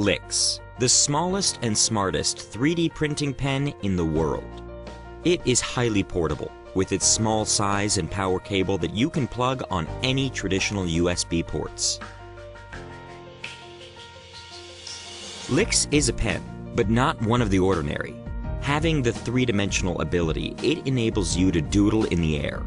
Lix, the smallest and smartest 3D printing pen in the world. It is highly portable, with its small size and power cable that you can plug on any traditional USB ports. Lix is a pen, but not one of the ordinary. Having the three-dimensional ability, it enables you to doodle in the air.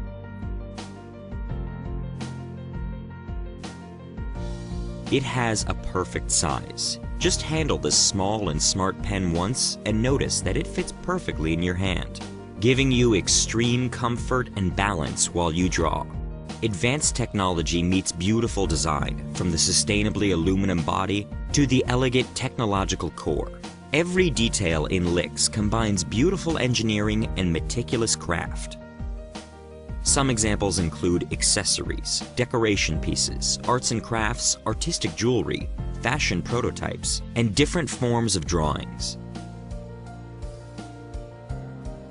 It has a perfect size. Just handle this small and smart pen once and notice that it fits perfectly in your hand, giving you extreme comfort and balance while you draw. Advanced technology meets beautiful design, from the sustainably aluminum body to the elegant technological core. Every detail in Lix combines beautiful engineering and meticulous craft. Some examples include accessories, decoration pieces, arts and crafts, artistic jewelry, fashion prototypes, and different forms of drawings.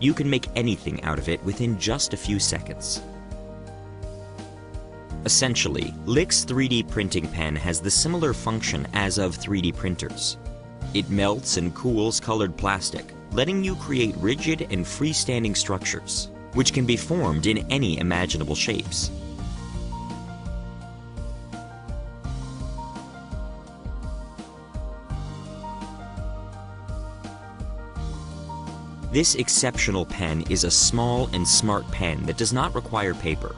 You can make anything out of it within just a few seconds. Essentially, Lix 3D printing pen has the similar function as of 3D printers. It melts and cools colored plastic, letting you create rigid and freestanding structures, which can be formed in any imaginable shapes. This exceptional pen is a small and smart pen that does not require paper.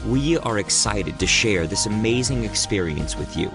We are excited to share this amazing experience with you.